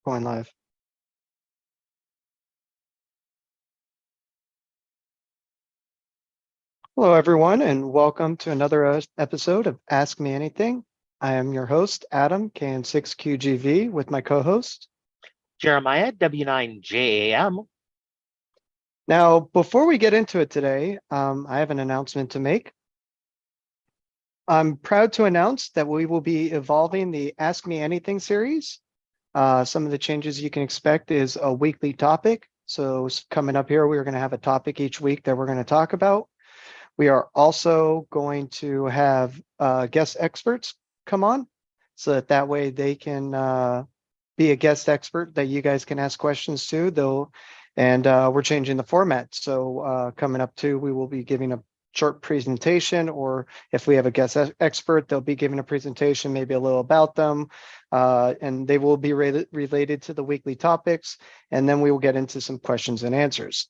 Going live. Hello, everyone, and welcome to another episode of Ask Me Anything. I am your host, Adam, KN6QGV, with my co-host, Jeremiah, W9JAM. Now, before we get into it today, I have an announcement to make. I'm proud to announce that we will be evolving the Ask Me Anything series. Some of the changes you can expect is a weekly topic. So coming up here, we're going to have a topic each week that we're going to talk about. We are also going to have guest experts come on so that way they can be a guest expert that you guys can ask questions to. We're changing the format. So coming up too, we will be giving a short presentation, or if we have a guest expert, they'll be giving a presentation, maybe a little about them, and they will be related to the weekly topics. And then we will get into some questions and answers.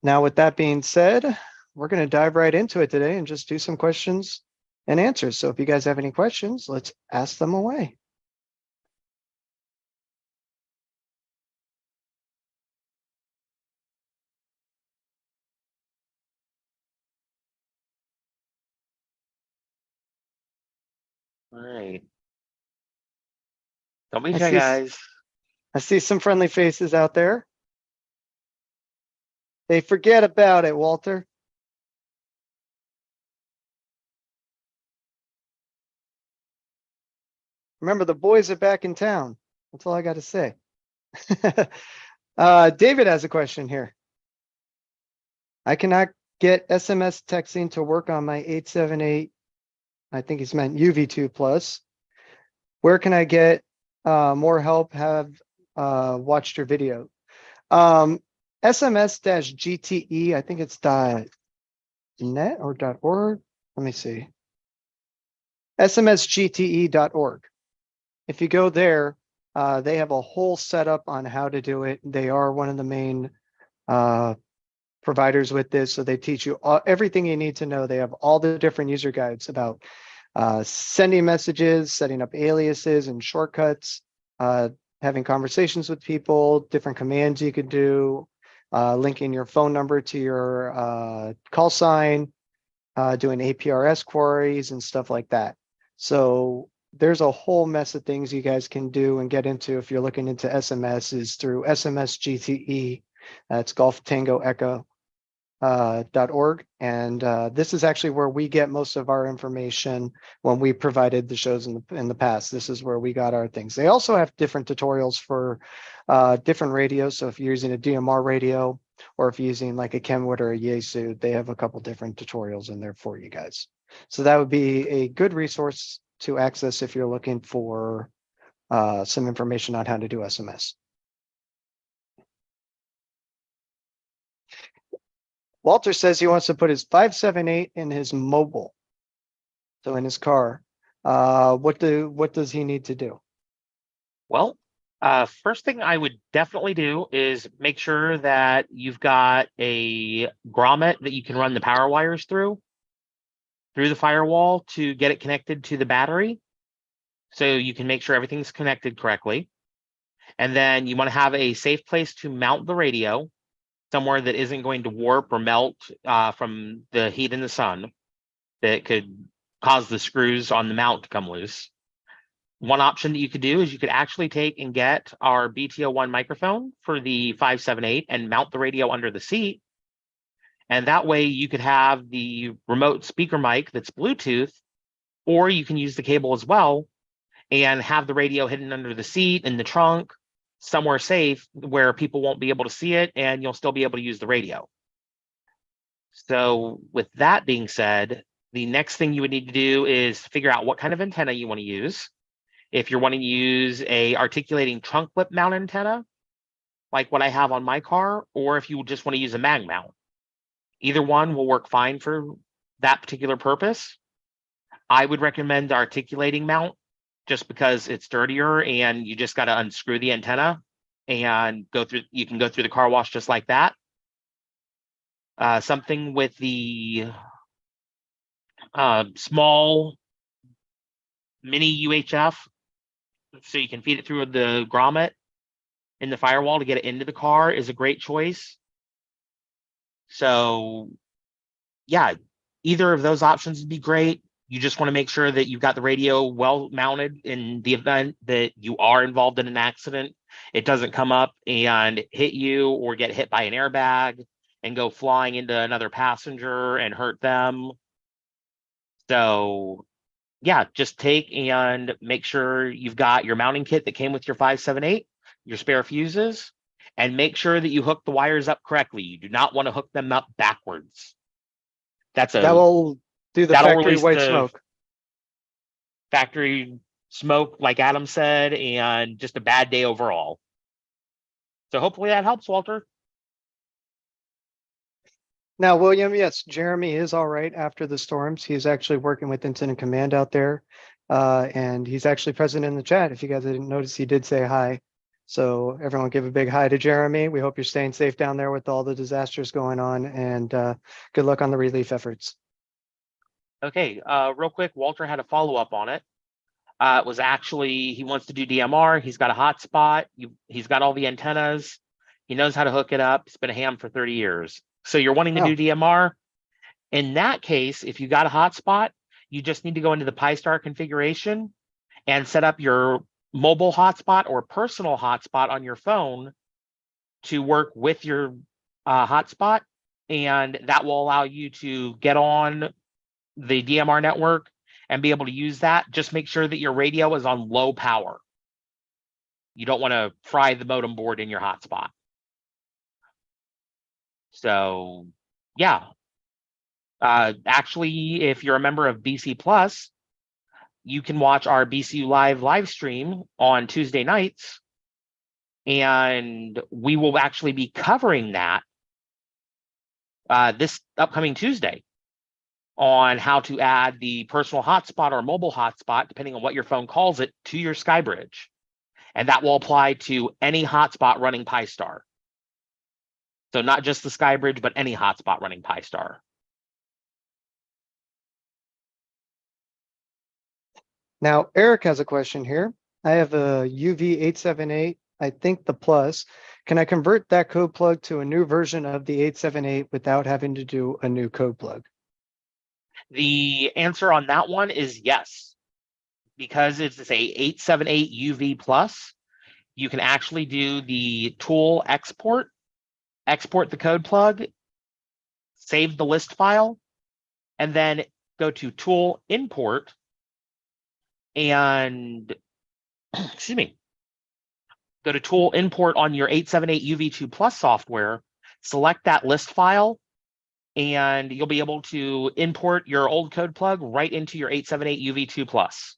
Now, with that being said, we're going to dive right into it today and just do some questions and answers. So if you guys have any questions, let's ask them away. All right. Don't be shy, guys. I see some friendly faces out there. They forget about it, Walter. Remember, the boys are back in town. That's all I got to say. David has a question here. I cannot get SMS texting to work on my 878. I think he's meant UV2 plus. Where can I get more help? Have watched your video. SMS-GTE, I think it's .net or .org. Let me see. SMSGTE.org. If you go there, they have a whole setup on how to do it. They are one of the main providers with this, so they teach you everything you need to know. They have all the different user guides about sending messages, setting up aliases and shortcuts, having conversations with people, different commands you could do, linking your phone number to your call sign, doing APRS queries and stuff like that. So there's a whole mess of things you guys can do and get into if you're looking into SMS is through SMSGTE. That's Golf Tango Echo. .org, and this is actually where we get most of our information when we provided the shows in the past. This is where we got our things. They also have different tutorials for different radios. So if you're using a DMR radio, or if you're using like a Kenwood or a Yaesu, they have a couple different tutorials in there for you guys. So that would be a good resource to access if you're looking for some information on how to do SMS. Walter says he wants to put his 578 in his mobile, so in his car. What does he need to do? Well, first thing I would definitely do is make sure that you've got a grommet that you can run the power wires through the firewall to get it connected to the battery, so you can make sure everything's connected correctly. And then you want to have a safe place to mount the radio, somewhere that isn't going to warp or melt from the heat in the sun that could cause the screws on the mount to come loose. One option that you could do is you could actually take and get our BTO1 microphone for the 578 and mount the radio under the seat. And that way you could have the remote speaker mic that's Bluetooth, or you can use the cable as well and have the radio hidden under the seat, in the trunk, somewhere safe where people won't be able to see it, and you'll still be able to use the radio. So with that being said, the next thing you would need to do is figure out what kind of antenna you want to use. If you're wanting to use a articulating trunk clip mount antenna, like what I have on my car, or if you just want to use a mag mount. Either one will work fine for that particular purpose. I would recommend the articulating mount, just because it's dirtier and you just got to unscrew the antenna and you can go through the car wash just like that. Something with the small mini UHF so you can feed it through the grommet in the firewall to get it into the car is a great choice. So yeah, either of those options would be great. You just want to make sure that you've got the radio well mounted in the event that you are involved in an accident. It doesn't come up and hit you or get hit by an airbag and go flying into another passenger and hurt them. So yeah, just take and make sure you've got your mounting kit that came with your 578, your spare fuses, and make sure that you hook the wires up correctly. You do not want to hook them up backwards. That will do the that'll factory release white the smoke. factory smoke, like Adam said, and just a bad day overall. So hopefully that helps, Walter. Now, William, yes, Jeremy is all right after the storms. He's actually working with Incident Command out there. And he's actually present in the chat. If you guys didn't notice, he did say hi. So everyone give a big hi to Jeremy. We hope you're staying safe down there with all the disasters going on, and good luck on the relief efforts. Okay, real quick, Walter had a follow-up on it. It was actually, he wants to do DMR. He's got a hotspot. He's got all the antennas. He knows how to hook it up. It's been a ham for 30 years. So you're wanting to do DMR. In that case, if you got a hotspot, you just need to go into the Pi-Star configuration and set up your mobile hotspot or personal hotspot on your phone to work with your hotspot. And that will allow you to get on the DMR network and be able to use that. Just make sure that your radio is on low power. You don't want to fry the modem board in your hotspot. So yeah, actually, if you're a member of BC Plus, you can watch our BCU live stream on Tuesday nights, and we will actually be covering that this upcoming Tuesday on how to add the personal hotspot or mobile hotspot, depending on what your phone calls it, to your SkyBridge. And that will apply to any hotspot running Pi-Star. So not just the SkyBridge, but any hotspot running Pi-Star. Now, Eric has a question here. I have a UV878, I think the Plus. Can I convert that code plug to a new version of the 878 without having to do a new code plug? The answer on that one is yes. Because it's a 878 UV Plus, you can actually do the tool export the code plug, save the list file, and then go to tool import and excuse me, go to tool import on your 878 UV2 Plus software, select that list file, and you'll be able to import your old code plug right into your 878 UV2 Plus.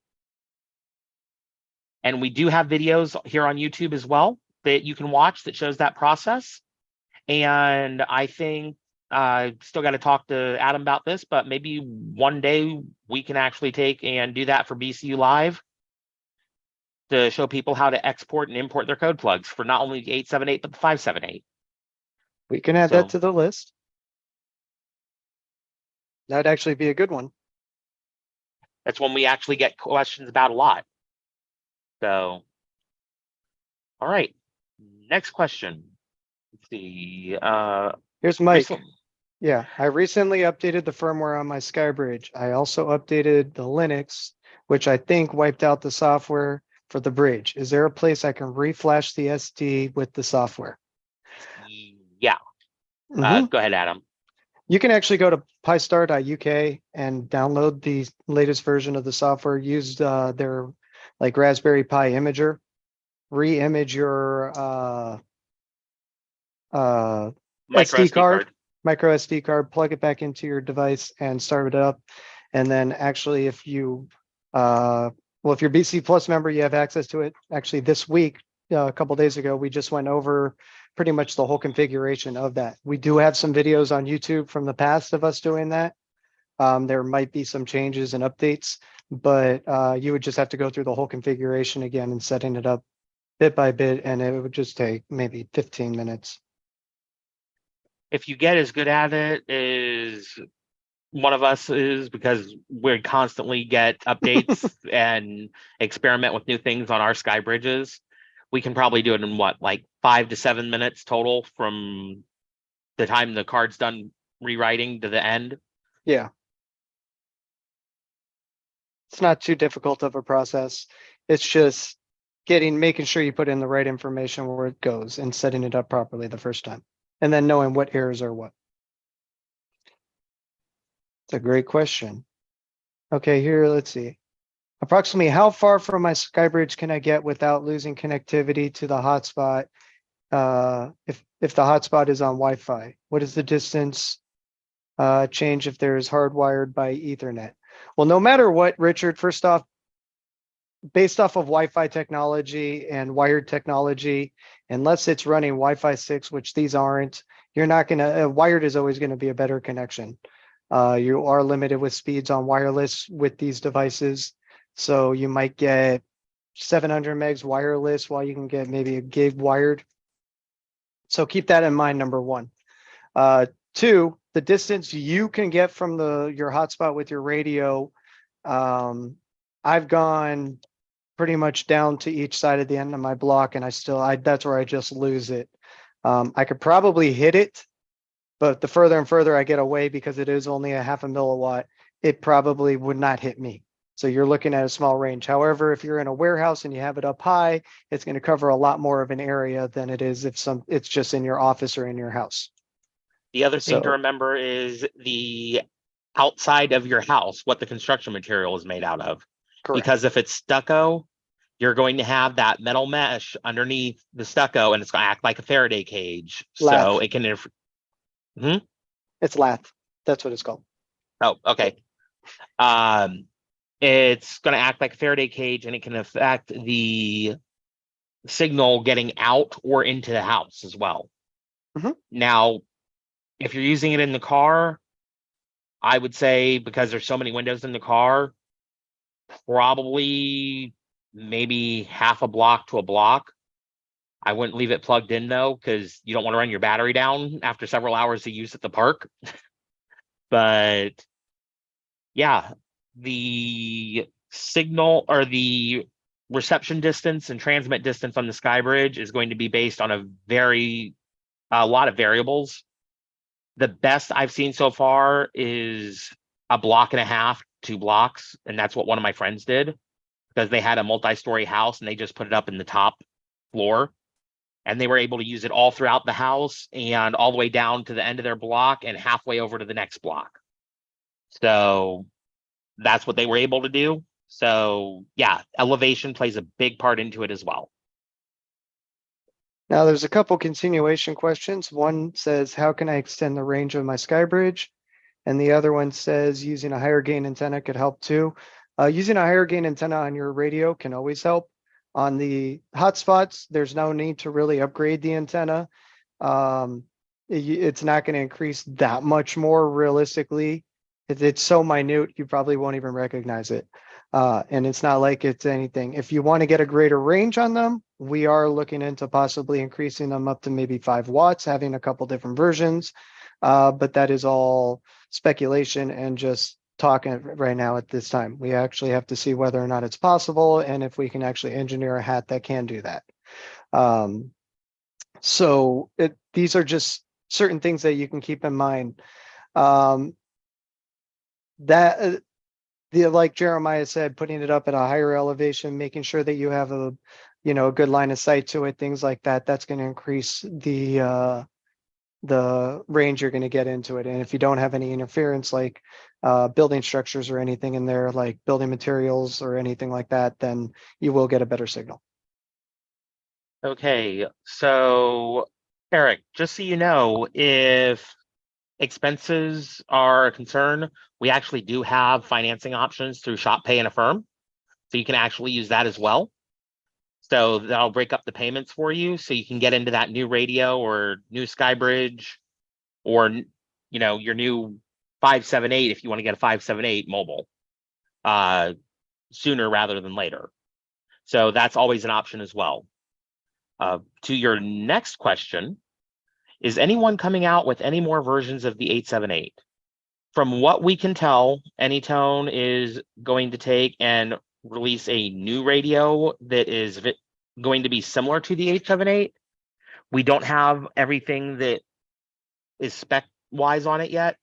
And we do have videos here on YouTube as well that you can watch that shows that process. And I think still got to talk to Adam about this, but maybe one day we can actually take and do that for BCU Live to show people how to export and import their code plugs for not only the 878, but the 578. We can add that to the list. That'd actually be a good one. That's one we actually get questions about a lot. So, all right, next question. Let's see. Here's Mike. Yeah, I recently updated the firmware on my SkyBridge. I also updated the Linux, which I think wiped out the software for the bridge. Is there a place I can reflash the SD with the software? Yeah. Go ahead, Adam. You can actually go to pistar.uk and download the latest version of the software. Use their like Raspberry Pi imager, re-image your SD card, micro SD card, plug it back into your device and start it up. And then actually, if you, well, if you're BC Plus member, you have access to it. Actually, this week, a couple days ago, we just went over pretty much the whole configuration of that. We do have some videos on YouTube from the past of us doing that. There might be some changes and updates, but you would just have to go through the whole configuration again and setting it up bit by bit, and it would just take maybe 15 minutes. If you get as good at it as one of us is, because we constantly get updates and experiment with new things on our sky bridges. We can probably do it in what, like 5 to 7 minutes total from the time the card's done rewriting to the end. Yeah. It's not too difficult of a process. It's just making sure you put in the right information where it goes and setting it up properly the first time. And then knowing what errors are what. It's a great question. Okay, here, let's see. Approximately how far from my SkyBridge can I get without losing connectivity to the hotspot? If the hotspot is on Wi-Fi, what is the distance change if there is hardwired by Ethernet? Well, no matter what, Richard, first off, based off of Wi-Fi technology and wired technology, unless it's running Wi-Fi 6, which these aren't, you're not going to, wired is always going to be a better connection. You are limited with speeds on wireless with these devices. So you might get 700 megs wireless while you can get maybe a gig wired. So keep that in mind, number one. Two, the distance you can get from your hotspot with your radio. I've gone pretty much down to each side of the end of my block, and that's where I just lose it. I could probably hit it, but the further and further I get away, because it is only a 0.5 milliwatt, it probably would not hit me. So you're looking at a small range. However, if you're in a warehouse and you have it up high, it's going to cover a lot more of an area than it is if it's just in your office or in your house. The other thing to So remember is the outside of your house, what the construction material is made out of. correct. Because if it's stucco, you're going to have that metal mesh underneath the stucco, and it's going to act like a Faraday cage. Lath. So it can. It's lath. That's what it's called. Oh, okay. It's going to act like a Faraday cage, and it can affect the signal getting out or into the house as well. Now, if you're using it in the car, I would say, because there's so many windows in the car, probably maybe half a block to a block. I wouldn't leave it plugged in though, because you don't want to run your battery down after several hours of use at the park. But yeah, the signal or the reception distance and transmit distance on the SkyBridge is going to be based on a lot of variables. The best I've seen so far is 1.5 blocks, 2 blocks, and that's what one of my friends did, because they had a multi-story house and they just put it up in the top floor, and they were able to use it all throughout the house and all the way down to the end of their block and halfway over to the next block. So that's what they were able to do. So yeah, elevation plays a big part into it as well. Now there's a couple continuation questions. One says, how can I extend the range of my SkyBridge? And the other one says, using a higher gain antenna could help too. Using a higher gain antenna on your radio can always help. On the hotspots, there's no need to really upgrade the antenna. It's not going to increase that much more realistically. It's so minute, you probably won't even recognize it. And it's not like it's anything. If you want to get a greater range on them, we are looking into possibly increasing them up to maybe 5 watts, having a couple different versions. But that is all speculation and just talking right now at this time. We actually have to see whether or not it's possible and if we can actually engineer a hat that can do that. So these are just certain things that you can keep in mind. Like Jeremiah said, putting it up at a higher elevation, making sure that you have a good line of sight to it, things like that, that's going to increase the range you're going to get into it. And if you don't have any interference, like building structures or anything in there, like building materials or anything like that, then you will get a better signal. Okay, so Eric, just so you know, if expenses are a concern, we actually do have financing options through Shop Pay and Affirm. So you can actually use that as well. So that'll break up the payments for you, so you can get into that new radio or new SkyBridge, or your new 578 if you want to get a 578 mobile sooner rather than later. So that's always an option as well. To your next question, is anyone coming out with any more versions of the 878? From what we can tell, Anytone is going to take and release a new radio that is going to be similar to the 878. We don't have everything that is spec wise on it yet.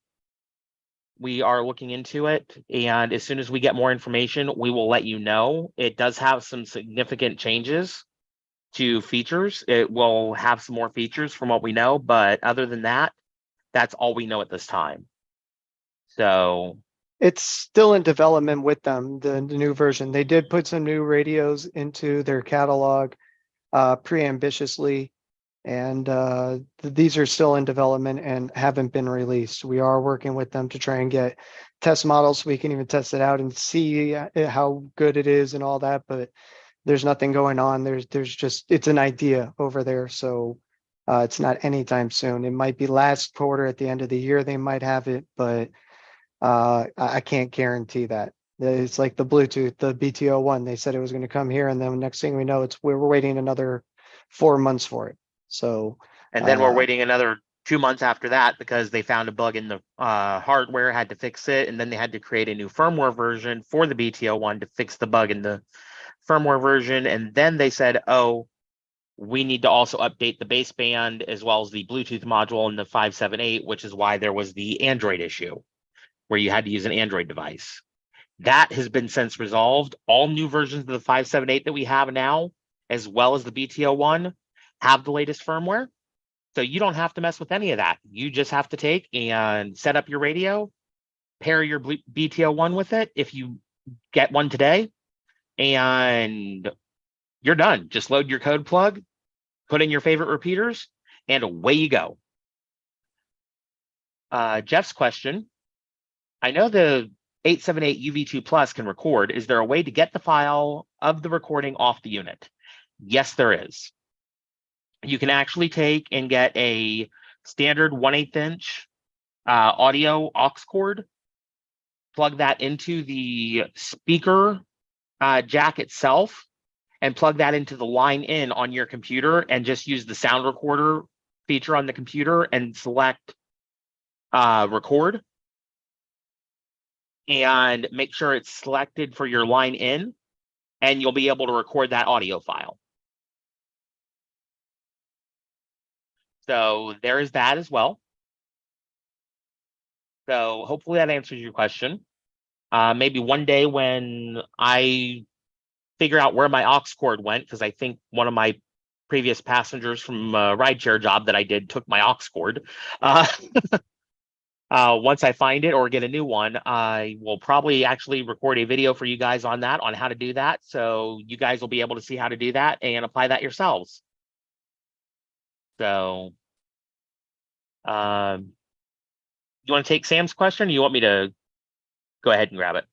We are looking into it, and as soon as we get more information, we will let you know. It does have some significant changes to features. It will have some more features from what we know, but other than that, that's all we know at this time. So It's still in development with them, the new version. They did put some new radios into their catalog pre-ambitiously, and these are still in development and haven't been released. We are working with them to try and get test models so we can even test it out and see how good it is and all that, but there's nothing going on. There's just, it's an idea over there. So it's not anytime soon. It might be last quarter at the end of the year, they might have it, but I can't guarantee that. It's like the Bluetooth, the BTO1, they said it was going to come here. And then next thing we know, we're waiting another 4 months for it. So, and then we're waiting another 2 months after that because they found a bug in the hardware, had to fix it, and then they had to create a new firmware version for the BTO1 to fix the bug in the firmware version. And then they said, oh, we need to also update the baseband as well as the Bluetooth module in the 578, which is why there was the Android issue where you had to use an Android device. That has been since resolved. All new versions of the 578 that we have now, as well as the BTO1, have the latest firmware. So you don't have to mess with any of that. You just have to take and set up your radio, pair your BTO1 with it if you get one today, and you're done. Just load your code plug, put in your favorite repeaters, and away you go. Jeff's question, I know the 878 UV2 Plus can record. Is there a way to get the file of the recording off the unit? Yes, there is. You can actually take and get a standard 1/8 inch audio aux cord, plug that into the speaker jack itself, and plug that into the line in on your computer, and just use the sound recorder feature on the computer and select record, and make sure it's selected for your line in, and you'll be able to record that audio file. So there is that as well. So hopefully that answers your question. Maybe one day when I figure out where my aux cord went, because I think one of my previous passengers from a rideshare job that I did took my aux cord. Once I find it or get a new one, I will probably actually record a video for you guys on that, on how to do that. So you guys will be able to see how to do that and apply that yourselves. So you want to take Sam's question, or you want me to go ahead and grab it?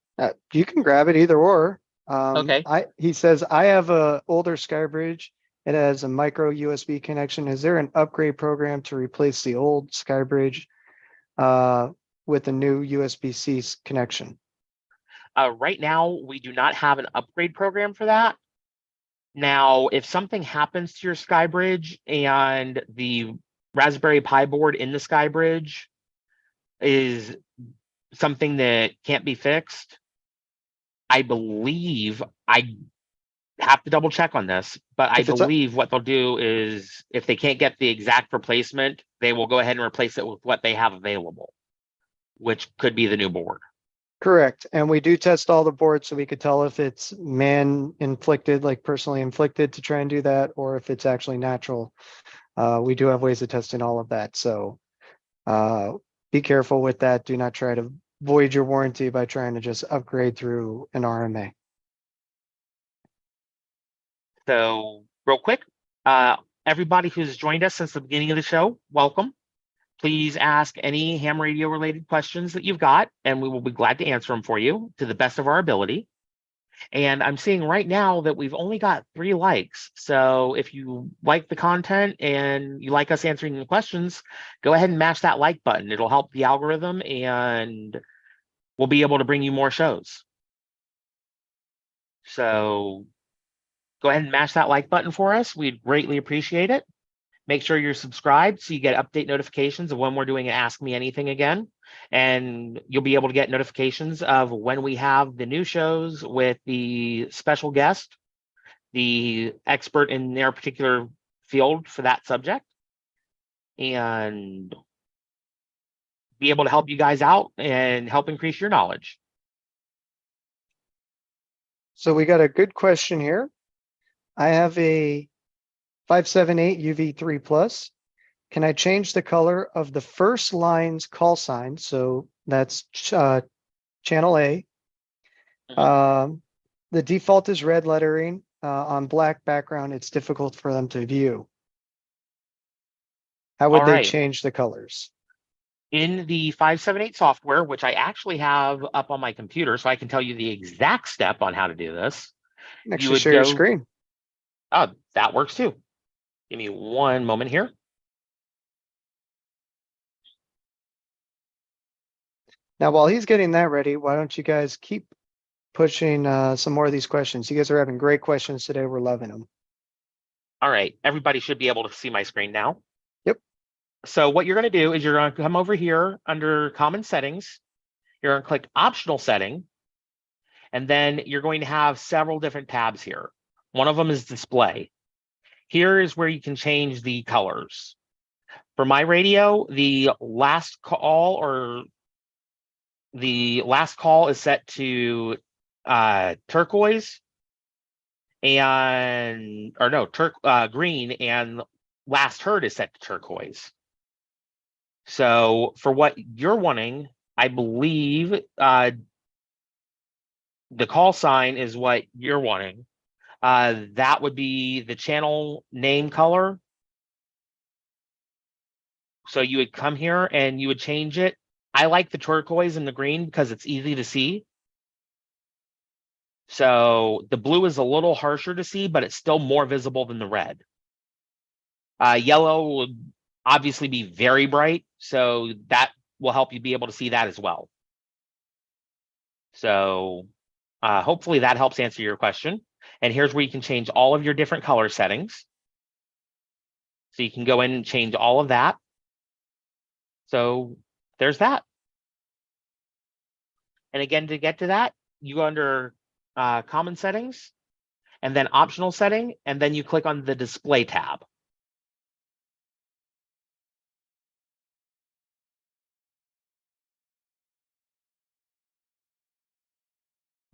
You can grab it either or. Okay. He says, I have a older SkyBridge. It has a micro USB connection. Is there an upgrade program to replace the old SkyBridge with a new USB-C connection? Right now, we do not have an upgrade program for that. Now, if something happens to your SkyBridge and the Raspberry Pi board in the SkyBridge is something that can't be fixed, I believe, I have to double check on this, but I believe what they'll do is if they can't get the exact replacement, they will go ahead and replace it with what they have available, which could be the new board. Correct. And we do test all the boards so we could tell if it's man-inflicted, like personally inflicted to try and do that, or if it's actually natural. We do have ways of testing all of that. So be careful with that. Do not try to void your warranty by trying to just upgrade through an RMA. So real quick, everybody who's joined us since the beginning of the show, welcome. Please ask any ham radio related questions that you've got, and we will be glad to answer them for you to the best of our ability. And I'm seeing right now that we've only got 3 likes. So if you like the content and you like us answering the questions, go ahead and mash that like button. It'll help the algorithm and we'll be able to bring you more shows. So go ahead and mash that like button for us. We'd greatly appreciate it. Make sure you're subscribed so you get update notifications of when we're doing an Ask Me Anything again. and you'll be able to get notifications of when we have the new shows with the special guest, the expert in their particular field for that subject, and be able to help you guys out and help increase your knowledge. So we got a good question here. I have a 578 UV3 plus. Can I change the color of the first line's call sign? So that's channel A. The default is red lettering on black background. It's difficult for them to view. How would All they right. change the colors? In the 578 software, which I actually have up on my computer, so I can tell you the exact step on how to do this. Actually, You would share your go. screen. Oh, that works too. Give me one moment here. Now, while he's getting that ready, why don't you guys keep pushing some more of these questions? You guys are having great questions today. We're loving them. All right, everybody should be able to see my screen now. Yep. So what you're going to do is you're going to come over here under common settings. You're going to click optional setting, and then you're going to have several different tabs here. One of them is display. Here is where you can change the colors. For my radio, the last call is set to turquoise and green, and last heard is set to turquoise. So for what you're wanting, I believe the call sign is what you're wanting. That would be the channel name color. So you would come here and you would change it. I like the turquoise and the green because it's easy to see. So the blue is a little harsher to see, but it's still more visible than the red. Yellow would obviously be very bright, so that will help you be able to see that as well. So hopefully that helps answer your question. And here's where you can change all of your different color settings. So you can go in and change all of that. So there's that. And again, to get to that, you go under common settings and then optional setting, and then you click on the display tab.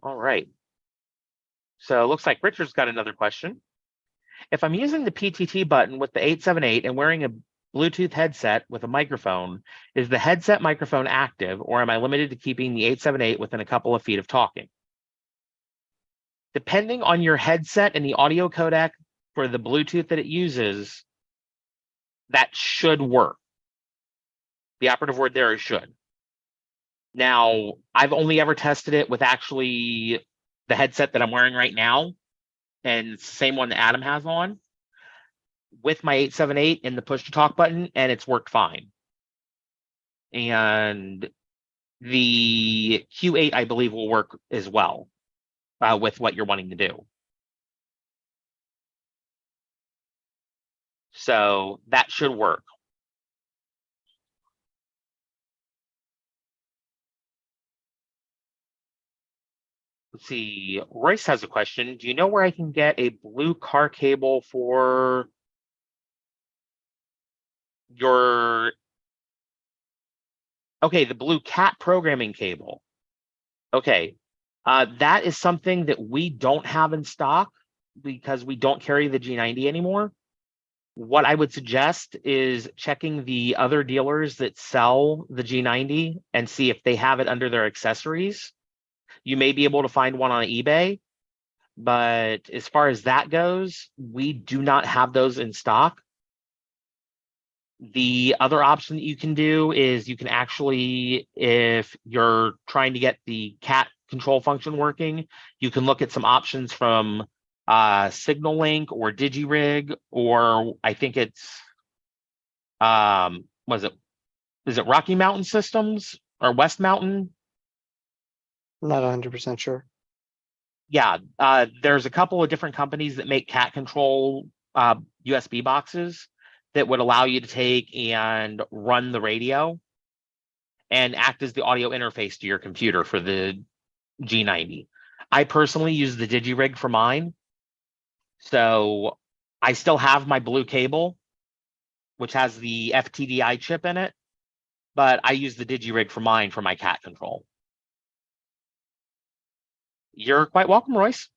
All right. So it looks like Richard's got another question. If I'm using the PTT button with the 878 and wearing a Bluetooth headset with a microphone, is the headset microphone active, or am I limited to keeping the 878 within a couple of feet of talking? Depending on your headset and the audio codec for the Bluetooth that it uses, that should work. The operative word there is should. Now, I've only ever tested it with actually the headset that I'm wearing right now, and it's the same one that Adam has on, with my 878 and the push to talk button, and it's worked fine. And the Q8, I believe, will work as well with what you're wanting to do. So that should work. Let's see, Royce has a question. Do you know where I can get a blue car cable for your, okay, the blue cat programming cable? Okay, that is something that we don't have in stock because we don't carry the G90 anymore. What I would suggest is checking the other dealers that sell the G90 and see if they have it under their accessories. You may be able to find one on eBay, but as far as that goes, we do not have those in stock. The other option that you can do is you can actually, if you're trying to get the cat control function working, you can look at some options from Signal Link or DigiRig, or I think it's is it Rocky Mountain Systems or West Mountain? Not 100% sure. Yeah, there's a couple of different companies that make cat control USB boxes that would allow you to take and run the radio. and act as the audio interface to your computer for the G90. I personally use the DigiRig for mine. So I still have my blue cable, which has the FTDI chip in it, but I use the DigiRig for mine for my cat control. You're quite welcome, Royce.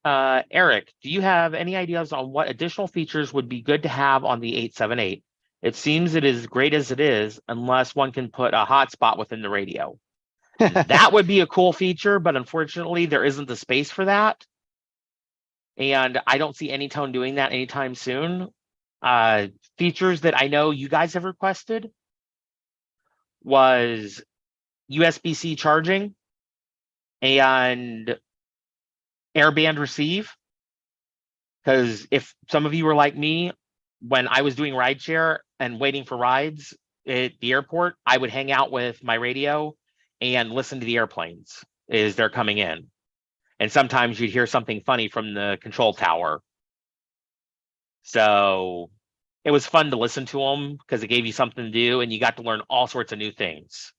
Eric, do you have any ideas on what additional features would be good to have on the 878? It seems it is great as it is, unless one can put a hotspot within the radio. That would be a cool feature, but unfortunately, there isn't the space for that. And I don't see Anytone doing that anytime soon. Features that I know you guys have requested was USB-C charging and airband receive. Because if some of you were like me, when I was doing rideshare and waiting for rides at the airport, I would hang out with my radio and listen to the airplanes as they're coming in. And sometimes you'd hear something funny from the control tower. So it was fun to listen to them because it gave you something to do and you got to learn all sorts of new things.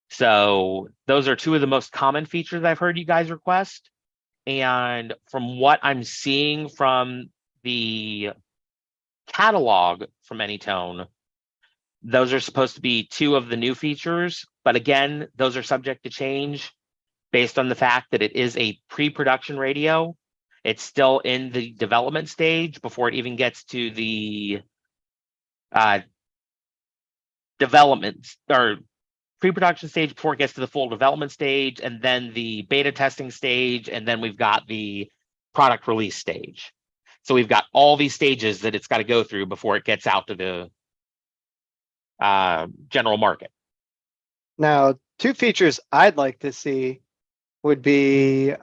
So those are two of the most common features I've heard you guys request. And from what I'm seeing from the catalog from Anytone, those are supposed to be two of the new features. But again, those are subject to change based on the fact that it is a pre-production radio. It's still in the development stage before it even gets to the development or pre-production stage before it gets to the full development stage, and then the beta testing stage, and then we've got the product release stage. So we've got all these stages that it's got to go through before it gets out to the general market. Now, two features I'd like to see would be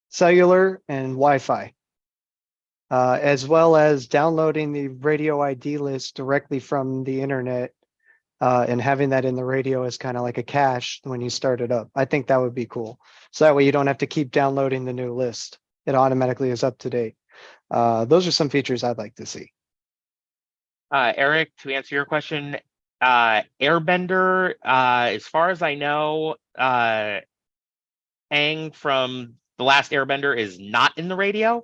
cellular and Wi-Fi, as well as downloading the radio ID list directly from the internet and having that in the radio as kind of like a cache when you start it up. I think that would be cool. So that way you don't have to keep downloading the new list. It automatically is up to date. Those are some features I'd like to see. Eric, to answer your question, Airbender, as far as I know, Aang from The Last Airbender is not in the radio,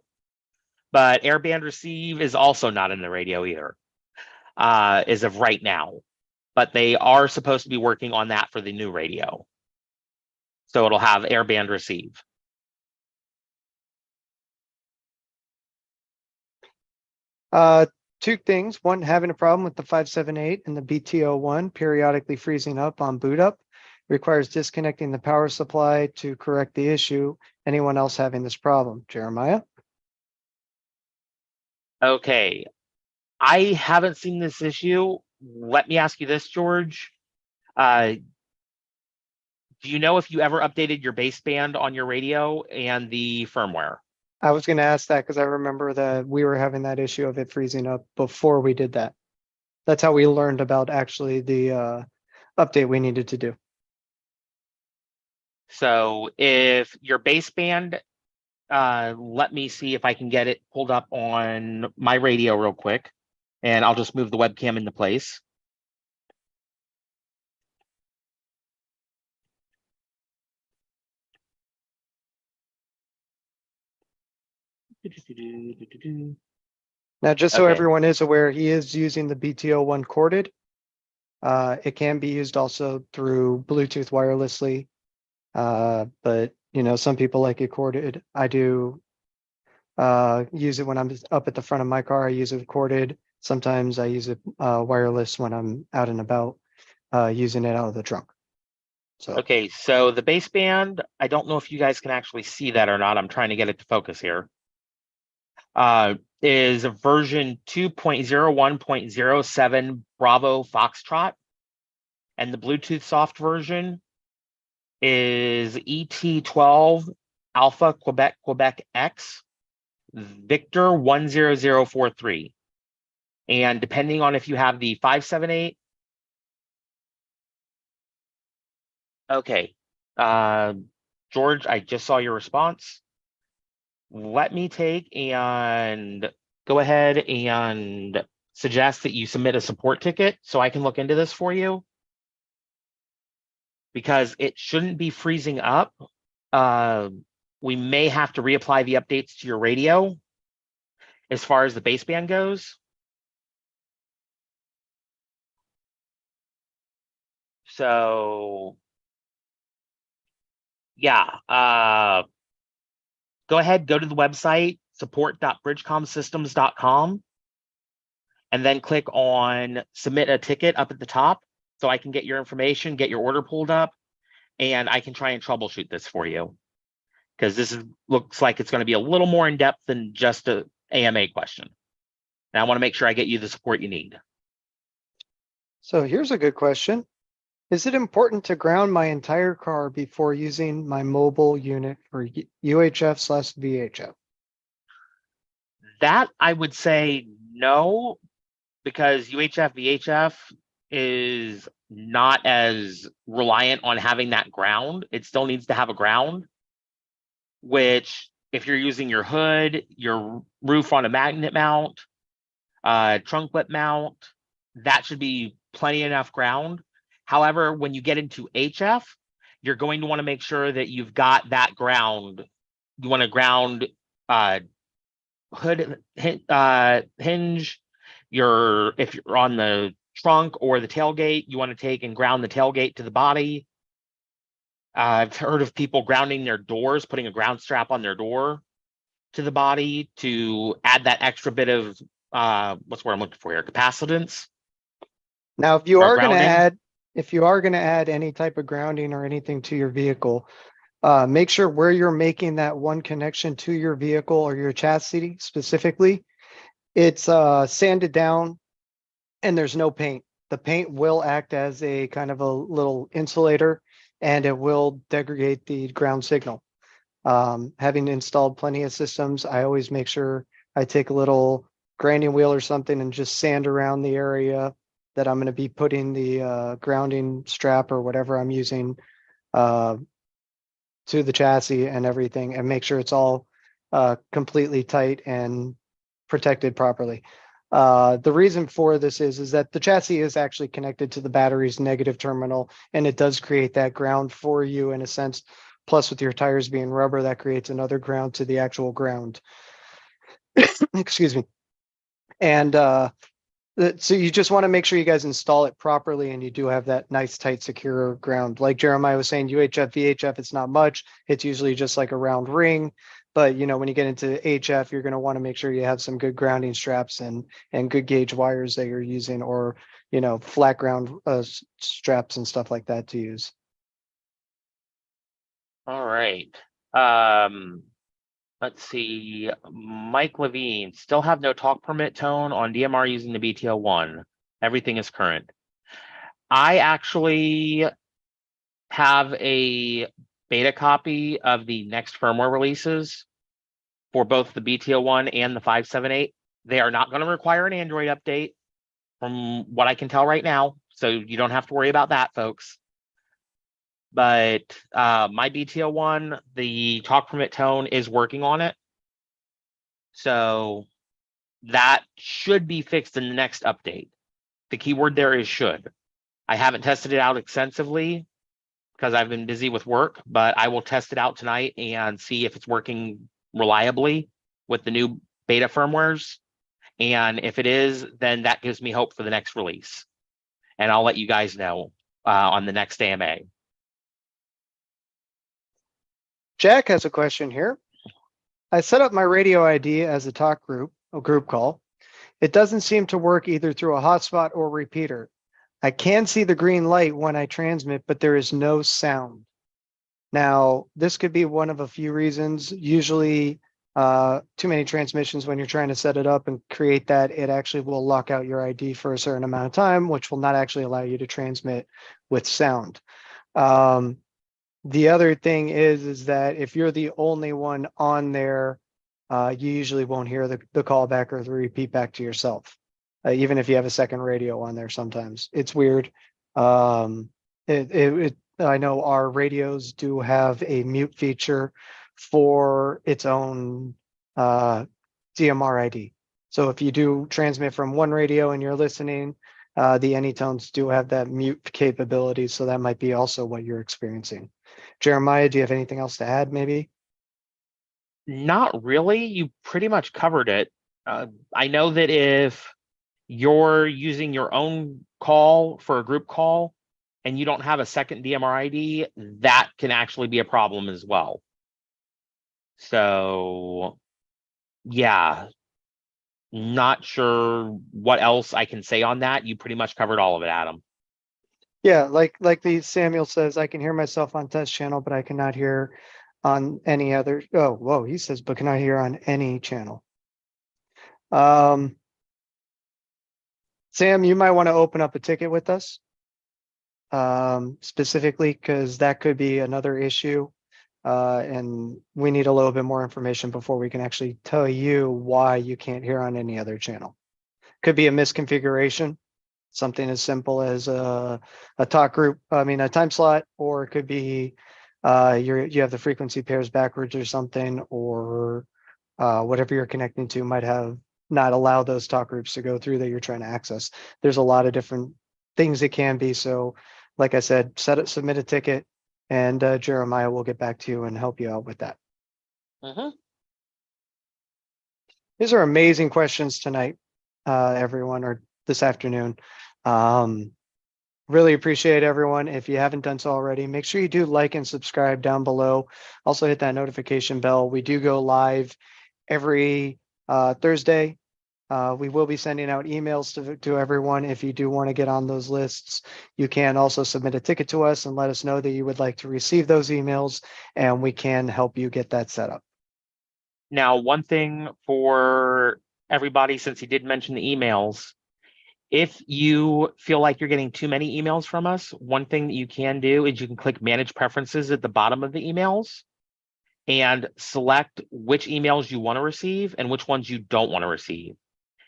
but Airband Receive is also not in the radio either, as of right now. But they are supposed to be working on that for the new radio. So it'll have Airband Receive. Two things. One, having a problem with the 578 and the BTO1 periodically freezing up on boot up requires disconnecting the power supply to correct the issue. Anyone else having this problem? Jeremiah? Okay. I haven't seen this issue. Let me ask you this, George. Do you know if you ever updated your baseband on your radio and the firmware? I was going to ask that because I remember that we were having that issue of it freezing up before we did that. That's how we learned about actually the update we needed to do. So if your baseband, let me see if I can get it pulled up on my radio real quick, and I'll just move the webcam into place. Now, just so Okay. everyone is aware, he is using the BTO1 corded. It can be used also through Bluetooth wirelessly, but you know, some people like it corded. I do use it when I'm up at the front of my car. I use it corded. Sometimes I use it wireless when I'm out and about, using it out of the trunk. So Okay, so the baseband, I don't know if you guys can actually see that or not. I'm trying to get it to focus here. Is version 2.01.07 Bravo Foxtrot, and the Bluetooth soft version is ET12 Alpha Quebec X Victor 10043. And depending on if you have the 578. Okay, George, I just saw your response. Let me take and go ahead and suggest that you submit a support ticket so I can look into this for you, because it shouldn't be freezing up. We may have to reapply the updates to your radio as far as the baseband goes. So yeah, go ahead, go to the website, support.bridgecomsystems.com, and then click on submit a ticket up at the top so I can get your information, get your order pulled up, and I can try and troubleshoot this for you. Because looks like it's going to be a little more in depth than just a AMA question. And I want to make sure I get you the support you need. So here's a good question. Is it important to ground my entire car before using my mobile unit for UHF/VHF? That I would say no, because UHF, VHF is not as reliant on having that ground. It still needs to have a ground, which if you're using your hood, your roof on a magnet mount, trunk lip mount, that should be plenty enough ground. However, when you get into HF, you're going to want to make sure that you've got that ground. You want to ground hood hinge. If you're on the trunk or the tailgate, you want to take and ground the tailgate to the body. I've heard of people grounding their doors, putting a ground strap on their door to the body to add that extra bit of what's what I'm looking for here, capacitance. Now, if you Or are going to grounding. add any type of grounding or anything to your vehicle, make sure where you're making that one connection to your vehicle or your chassis specifically, it's sanded down and there's no paint. The paint will act as a kind of a little insulator and it will degrade the ground signal. Having installed plenty of systems, I always make sure I take a little grinding wheel or something and just sand around the area that I'm going to be putting the grounding strap or whatever I'm using to the chassis and everything, and make sure it's all completely tight and protected properly. The reason for this is that the chassis is actually connected to the battery's negative terminal, and it does create that ground for you in a sense. Plus, with your tires being rubber, that creates another ground to the actual ground. Excuse me. And so you just want to make sure you guys install it properly and you do have that nice, tight, secure ground. Like Jeremiah was saying, UHF, VHF, it's not much. It's usually just like a round ring. But, you know, when you get into HF, you're going to want to make sure you have some good grounding straps and good gauge wires that you're using, or, you know, flat ground straps and stuff like that to use. All right. Let's see. Mike Levine, still have no talk permit tone on DMR using the BTO1. Everything is current. I actually have a beta copy of the next firmware releases for both the BTO1 and the 578. They are not going to require an Android update from what I can tell right now. So you don't have to worry about that, folks. But my BTO1, the talk permit tone is working on it. So that should be fixed in the next update. The keyword there is should. I haven't tested it out extensively because I've been busy with work, but I will test it out tonight and see if it's working reliably with the new beta firmwares. And if it is, then that gives me hope for the next release. And I'll let you guys know on the next AMA. Jack has a question here. I set up my radio ID as a talk group, a group call. It doesn't seem to work either through a hotspot or repeater. I can see the green light when I transmit, but there is no sound. Now, this could be one of a few reasons. Usually, too many transmissions when you're trying to set it up and create that, it actually will lock out your ID for a certain amount of time, which will not actually allow you to transmit with sound. The other thing is that if you're the only one on there, you usually won't hear the callback or the repeat back to yourself, even if you have a second radio on there. Sometimes it's weird. I know our radios do have a mute feature for its own DMR ID. So if you do transmit from one radio and you're listening, the Anytones do have that mute capability. So that might be also what you're experiencing. Jeremiah, do you have anything else to add maybe? Not really. You pretty much covered it. I know that if you're using your own call for a group call and you don't have a second DMR ID, that can actually be a problem as well. So, yeah, not sure what else I can say on that. You pretty much covered all of it, Adam. Yeah, like the Samuel says, I can hear myself on test channel, but I cannot hear on any other. Oh, whoa, he says, but cannot hear on any channel. Sam, you might want to open up a ticket with us, specifically because that could be another issue. And we need a little bit more information before we can actually tell you why you can't hear on any other channel. Could be a misconfiguration, something as simple as a talk group, a time slot, or it could be you have the frequency pairs backwards or something, or whatever you're connecting to might have not allow those talk groups to go through that you're trying to access. There's a lot of different things it can be. So like I said, submit a ticket, and Jeremiah will get back to you and help you out with that. These are amazing questions tonight, everyone, or this afternoon. Really appreciate everyone. If you haven't done so already, make sure you do like and subscribe down below. Also hit that notification bell. We do go live every Thursday. We will be sending out emails to everyone. If you do want to get on those lists, you can also submit a ticket to us and let us know that you would like to receive those emails, and we can help you get that set up. Now, one thing for everybody, since he did mention the emails, if you feel like you're getting too many emails from us, one thing that you can do is you can click Manage Preferences at the bottom of the emails and select which emails you want to receive and which ones you don't want to receive.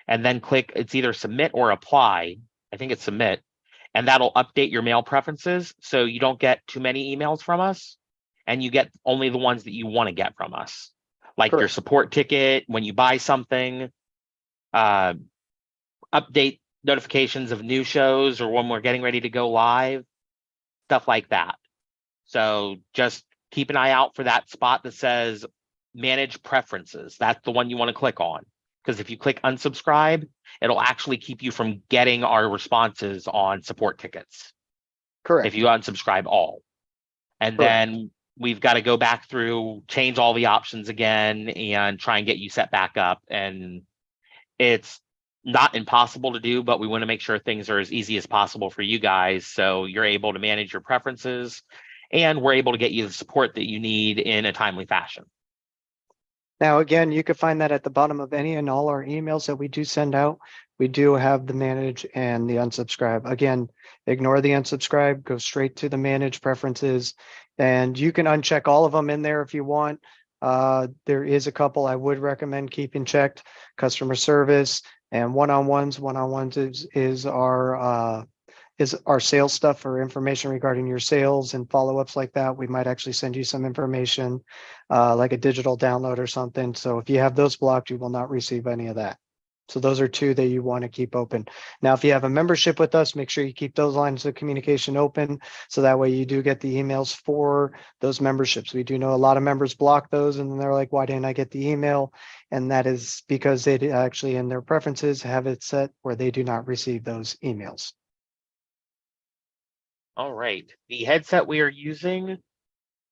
And then click, it's either Submit or Apply. I think it's Submit. And that'll update your mail preferences so you don't get too many emails from us and you get only the ones that you want to get from us. Like your Correct. support ticket, when you buy something, update notifications of new shows or when we're getting ready to go live, stuff like that. So just keep an eye out for that spot that says Manage Preferences. That's the one you want to click on. Because if you click unsubscribe, it'll actually keep you from getting our responses on support tickets. Correct. If you unsubscribe all. And Correct. then we've got to go back through, change all the options again, and try and get you set back up. And it's not impossible to do, but we want to make sure things are as easy as possible for you guys so you're able to manage your preferences and we're able to get you the support that you need in a timely fashion. Now, again, you can find that at the bottom of any and all our emails that we do send out. We do have the manage and the unsubscribe. Again, ignore the unsubscribe, go straight to the manage preferences, and you can uncheck all of them in there if you want. There is a couple I would recommend keeping checked: customer service and one-on-ones. One-on-ones is our sales stuff for information regarding your sales and follow-ups like that. We might actually send you some information like a digital download or something. So if you have those blocked, you will not receive any of that. So those are two that you want to keep open. Now, if you have a membership with us, make sure you keep those lines of communication open. So that way you do get the emails for those memberships. We do know a lot of members block those and they're like, why didn't I get the email? And that is because they actually in their preferences have it set where they do not receive those emails. All right. The headset we are using,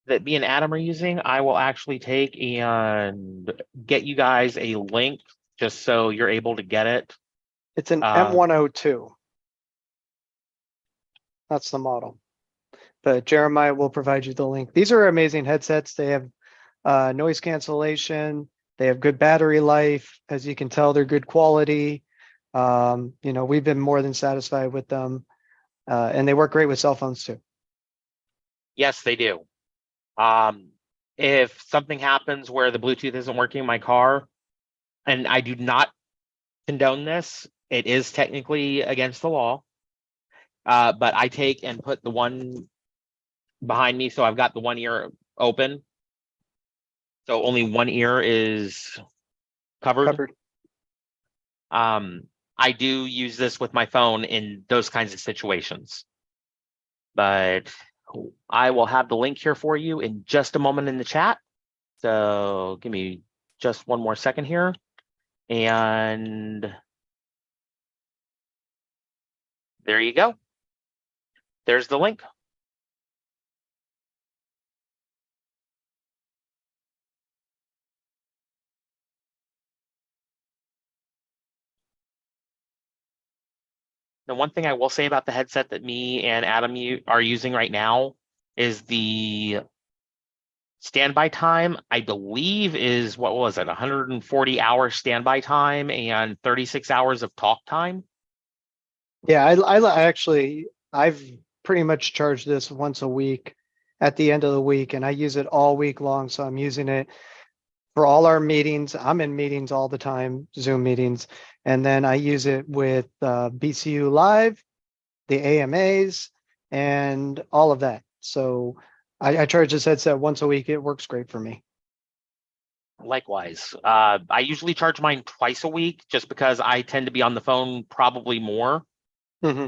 that me and Adam are using, I will actually take and get you guys a link just so you're able to get it. It's an M102. That's the model. But Jeremiah will provide you the link. These are amazing headsets. They have noise cancellation. They have good battery life. As you can tell, they're good quality. We've been more than satisfied with them. And they work great with cell phones too. Yes, they do. If something happens where the Bluetooth isn't working in my car, and I do not condone this, it is technically against the law. But I take and put the one behind me, so I've got the one ear open. So only one ear is covered. I do use this with my phone in those kinds of situations. But I will have the link here for you in just a moment in the chat. So give me just one more second here. And there you go. There's the link. The one thing I will say about the headset that me and Adam are using right now is the standby time, I believe, is, what was it, 140-hour standby time and 36 hours of talk time. Yeah, I actually, I've pretty much charged this once a week at the end of the week, and I use it all week long. So I'm using it for all our meetings. I'm in meetings all the time, Zoom meetings. And then I use it with BCU Live, the AMAs, and all of that. So I charge this headset once a week. It works great for me. Likewise, I usually charge mine twice a week just because I tend to be on the phone probably more. Mm-hmm.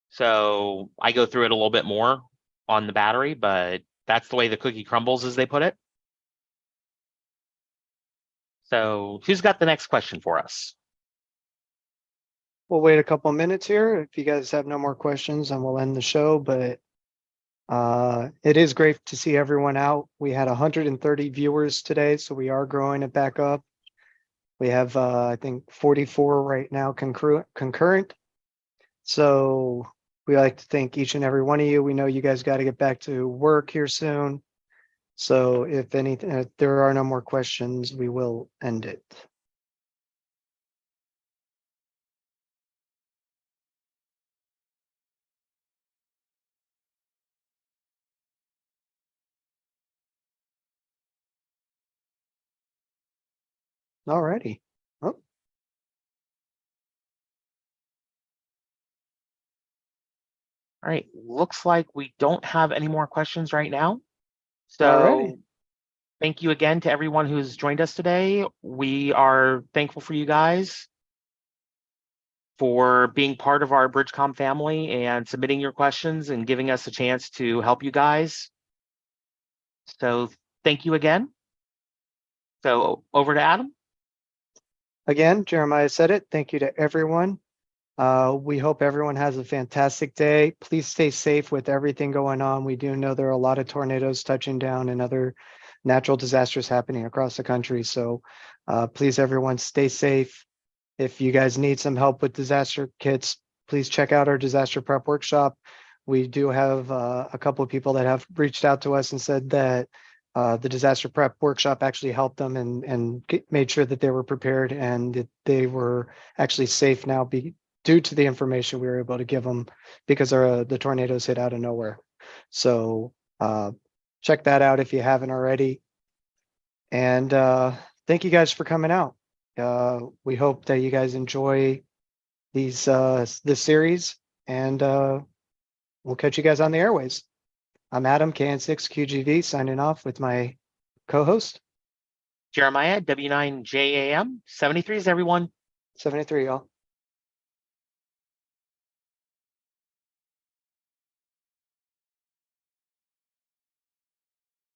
So I go through it a little bit more on the battery, but that's the way the cookie crumbles, as they put it. So who's got the next question for us? We'll wait a couple of minutes here. If you guys have no more questions, then we'll end the show. But it is great to see everyone out. We had 130 viewers today, so we are growing it back up. We have, I think, 44 right now concurrent. So we like to thank each and every one of you. We know you guys got to get back to work here soon. So if there are no more questions, we will end it. All righty. Oh, All right, looks like we don't have any more questions right now. all righty. So thank you again to everyone who's joined us today. We are thankful for you guys for being part of our BridgeCom family and submitting your questions and giving us a chance to help you guys. So thank you again. So over to Adam. Again, Jeremiah said it. Thank you to everyone. We hope everyone has a fantastic day. Please stay safe with everything going on. We do know there are a lot of tornadoes touching down and other natural disasters happening across the country. So please, everyone, stay safe. If you guys need some help with disaster kits, please check out our disaster prep workshop. We do have a couple of people that have reached out to us and said that the disaster prep workshop actually helped them and made sure that they were prepared and that they were actually safe now due to the information we were able to give them because the tornadoes hit out of nowhere. So check that out if you haven't already. And thank you guys for coming out. We hope that you guys enjoy this series, and we'll catch you guys on the airways. I'm Adam, KN6QGV, signing off with my co-host. Jeremiah, W9JAM, 73 is everyone. 73, y'all.